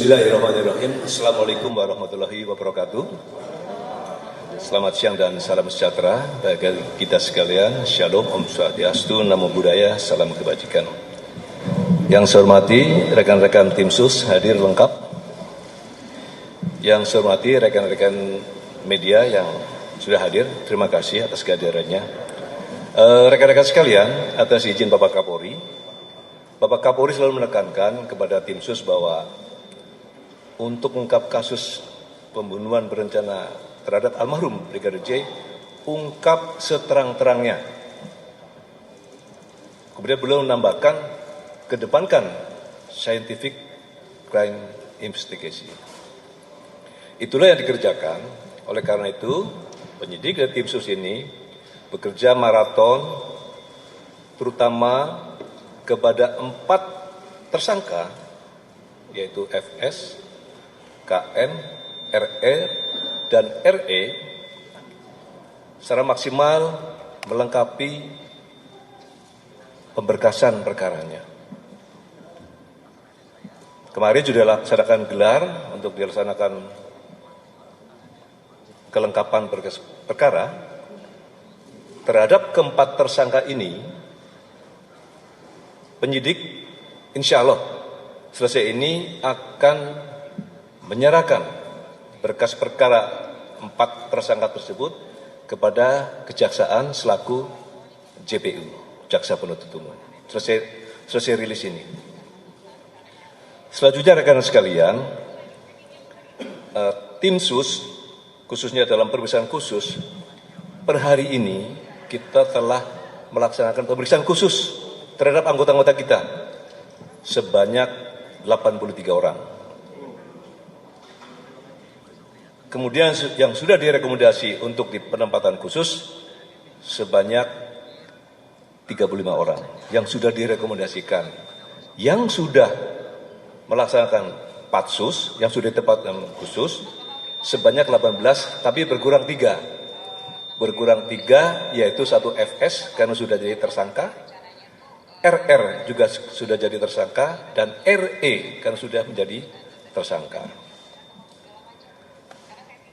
Bismillahirrahmanirrahim. Assalamualaikum warahmatullahi wabarakatuh. Selamat siang dan salam sejahtera bagi kita sekalian. Shalom, Om Swastiastu, Namo Buddhaya, salam kebajikan. Yang saya hormati rekan-rekan tim sus hadir lengkap. Yang saya hormati rekan-rekan media yang sudah hadir, terima kasih atas kehadirannya. Rekan-rekan sekalian, atas izin Bapak Kapolri selalu menekankan kepada tim sus bahwa untuk mengungkap kasus pembunuhan berencana terhadap almarhum Brigadir J, ungkap seterang-terangnya. Kemudian beliau menambahkan, kedepankan scientific crime investigation. Itulah yang dikerjakan. Oleh karena itu, penyidik dan tim sus ini bekerja maraton, terutama kepada 4 tersangka, yaitu FS, KM, RE, dan RE, secara maksimal melengkapi pemberkasan perkaranya. Kemarin sudah dilaksanakan gelar untuk dilaksanakan kelengkapan perkara. Terhadap keempat tersangka ini, penyidik insya Allah selesai ini akan menyerahkan berkas perkara 4 tersangka tersebut kepada kejaksaan selaku JPU, jaksa penuntut umum. Selesai rilis ini. Selanjutnya rekan sekalian, tim sus khususnya dalam pemeriksaan khusus per hari ini kita telah melaksanakan pemeriksaan khusus terhadap anggota-anggota kita sebanyak 83 orang. Kemudian yang sudah direkomendasi untuk di penempatan khusus sebanyak 35 orang yang sudah direkomendasikan. Yang sudah melaksanakan patsus, yang sudah ditempatkan khusus sebanyak 18, tapi berkurang 3. Berkurang 3 yaitu 1 FS karena sudah jadi tersangka, RR juga sudah jadi tersangka, dan RE karena sudah menjadi tersangka.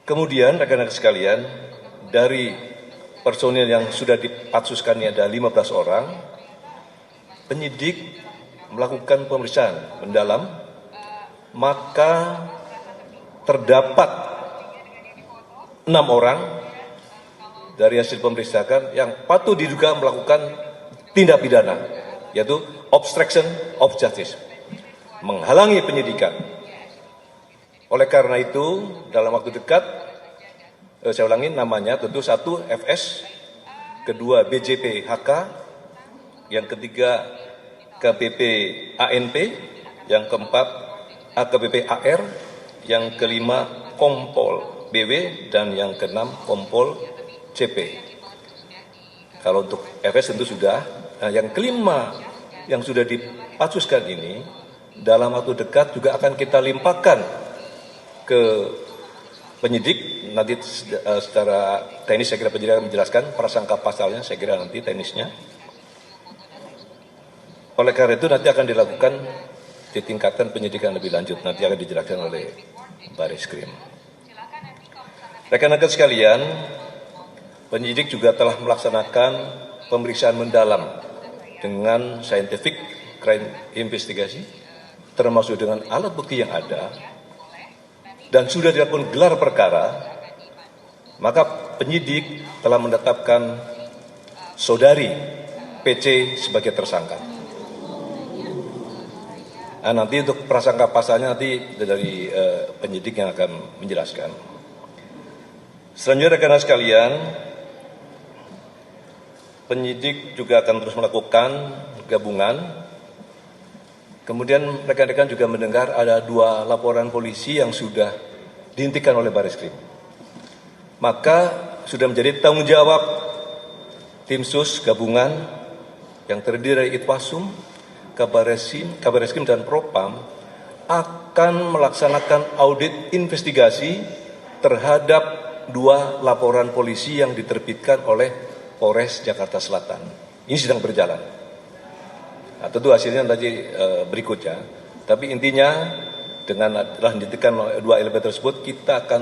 Kemudian rekan-rekan sekalian, dari personil yang sudah dipatsuskan ini ada 15 orang, penyidik melakukan pemeriksaan mendalam, maka terdapat 6 orang dari hasil pemeriksaan yang patut diduga melakukan tindak pidana, yaitu obstruction of justice, menghalangi penyidikan. Oleh karena itu, dalam waktu dekat, saya ulangi namanya, tentu 1 FS, kedua BJP HK, yang ketiga KPP ANP, yang keempat AKBP AR, yang kelima Kompol BW, dan yang keenam Kompol CP. Kalau untuk FS tentu sudah. Nah, yang kelima yang sudah dipatsuskan ini, dalam waktu dekat juga akan kita limpahkan ke penyidik. Nanti secara teknis saya kira penyidik akan menjelaskan prasangka pasalnya, saya kira nanti teknisnya. Oleh karena itu nanti akan dilakukan ditingkatkan penyidikan lebih lanjut, nanti akan dijelaskan oleh Bareskrim. Rekan-rekan sekalian, penyidik juga telah melaksanakan pemeriksaan mendalam dengan scientific crime investigation, termasuk dengan alat bukti yang ada, dan sudah dilakukan gelar perkara. Maka penyidik telah menetapkan saudari PC sebagai tersangka. Nah, nanti untuk prasangka pasalnya nanti dari penyidik yang akan menjelaskan. Selanjutnya rekan-rekan sekalian, penyidik juga akan terus melakukan gabungan. Kemudian rekan-rekan juga mendengar ada 2 laporan polisi yang sudah dihentikan oleh Bareskrim. Maka sudah menjadi tanggung jawab tim sus gabungan yang terdiri dari Itwasum, Kabareskrim, dan Propam akan melaksanakan audit investigasi terhadap 2 laporan polisi yang diterbitkan oleh Polres Jakarta Selatan. Ini sedang berjalan. Nah, tentu hasilnya nanti berikutnya. Tapi intinya dengan lanjutkan dua elemen tersebut, kita akan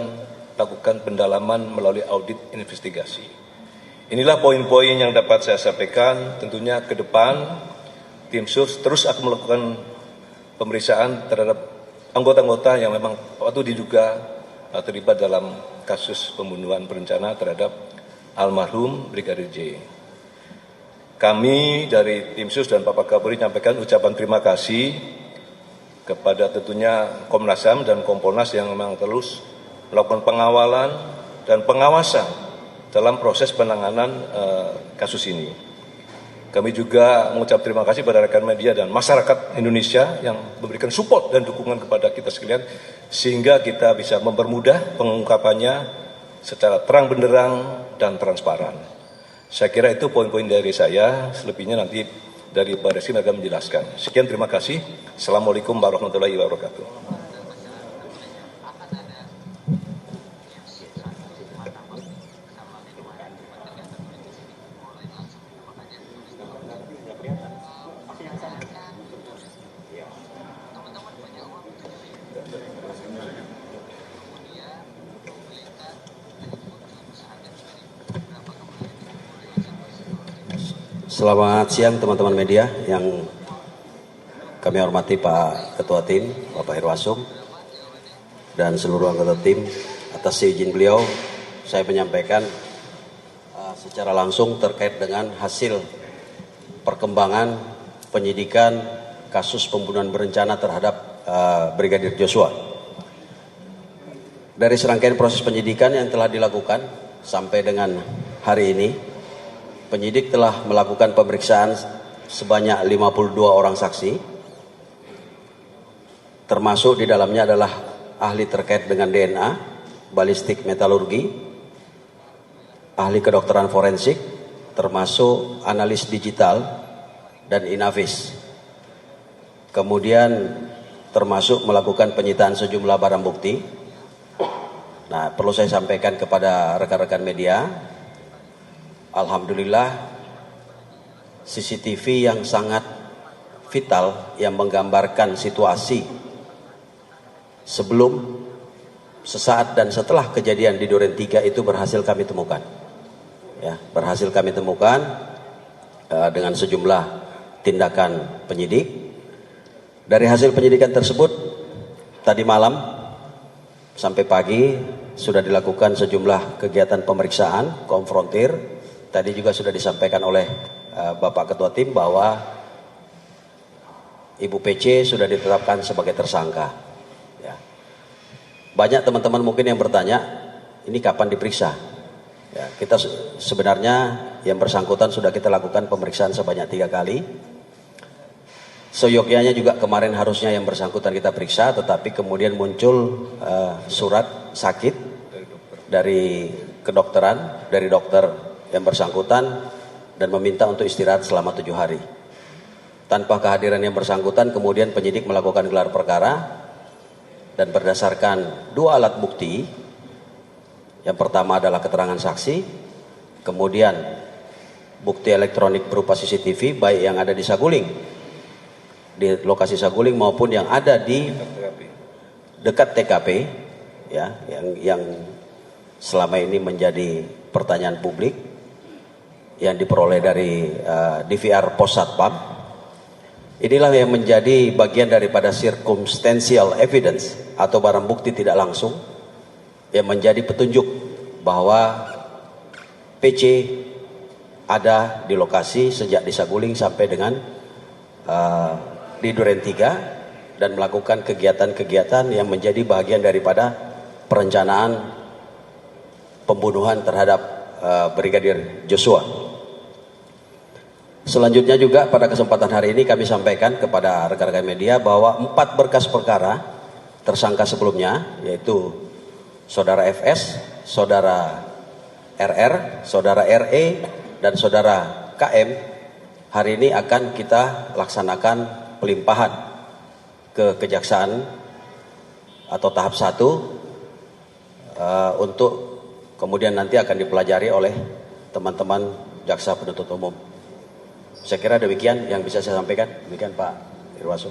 lakukan pendalaman melalui audit investigasi. Inilah poin-poin yang dapat saya sampaikan. Tentunya ke depan tim sus terus akan melakukan pemeriksaan terhadap anggota-anggota yang memang patut diduga terlibat dalam kasus pembunuhan berencana terhadap almarhum Brigadir J. Kami dari tim sus dan Bapak Kapolri menyampaikan ucapan terima kasih kepada tentunya Komnas HAM dan Kompolnas yang memang terus melakukan pengawalan dan pengawasan dalam proses penanganan kasus ini. Kami juga mengucap terima kasih pada rekan media dan masyarakat Indonesia yang memberikan support dan dukungan kepada kita sekalian, sehingga kita bisa mempermudah pengungkapannya secara terang benderang dan transparan. Saya kira itu poin-poin dari saya, selebihnya nanti dari Pak Resin akan menjelaskan. Sekian, terima kasih. Assalamualaikum warahmatullahi wabarakatuh. Selamat siang teman-teman media yang kami hormati, Pak Ketua Tim, Bapak Irwasum, dan seluruh anggota tim. Atas izin beliau, saya menyampaikan secara langsung terkait dengan hasil perkembangan penyidikan kasus pembunuhan berencana terhadap Brigadir Joshua. Dari serangkaian proses penyidikan yang telah dilakukan sampai dengan hari ini, penyidik telah melakukan pemeriksaan sebanyak 52 orang saksi, termasuk di dalamnya adalah ahli terkait dengan DNA, balistik metalurgi, ahli kedokteran forensik, termasuk analis digital dan inavis. Kemudian termasuk melakukan penyitaan sejumlah barang bukti. Nah, perlu saya sampaikan kepada rekan-rekan media, alhamdulillah CCTV yang sangat vital yang menggambarkan situasi sebelum, sesaat dan setelah kejadian di Duren 3 itu berhasil kami temukan. Ya, berhasil kami temukan dengan sejumlah tindakan penyidik. Dari hasil penyidikan tersebut, tadi malam sampai pagi sudah dilakukan sejumlah kegiatan pemeriksaan, konfrontir. Tadi juga sudah disampaikan oleh Bapak Ketua Tim bahwa Ibu PC sudah ditetapkan sebagai tersangka. Ya. Banyak teman-teman mungkin yang bertanya, ini kapan diperiksa? Ya, kita sebenarnya yang bersangkutan sudah kita lakukan pemeriksaan sebanyak 3 kali. Seyogyanya juga kemarin harusnya yang bersangkutan kita periksa, tetapi kemudian muncul surat sakit dari kedokteran, dari dokter yang bersangkutan, dan meminta untuk istirahat selama 7 hari. Tanpa kehadiran yang bersangkutan, kemudian penyidik melakukan gelar perkara, dan berdasarkan 2 alat bukti, yang pertama adalah keterangan saksi, kemudian bukti elektronik berupa CCTV, baik yang ada di Saguling, di lokasi Saguling, maupun yang ada di dekat TKP, ya, yang selama ini menjadi pertanyaan publik, yang diperoleh dari DVR Pos Satpam. Inilah yang menjadi bagian daripada circumstantial evidence atau barang bukti tidak langsung yang menjadi petunjuk bahwa PC ada di lokasi sejak di Saguling sampai dengan di Duren 3 dan melakukan kegiatan-kegiatan yang menjadi bagian daripada perencanaan pembunuhan terhadap Brigadir Joshua. Selanjutnya juga pada kesempatan hari ini kami sampaikan kepada rekan-rekan media bahwa 4 berkas perkara tersangka sebelumnya, yaitu Saudara FS, Saudara RR, Saudara RE, dan Saudara KM, hari ini akan kita laksanakan pelimpahan ke Kejaksaan atau tahap 1 untuk kemudian nanti akan dipelajari oleh teman-teman jaksa penuntut umum. Saya kira demikian yang bisa saya sampaikan. Demikian Pak Irwasum.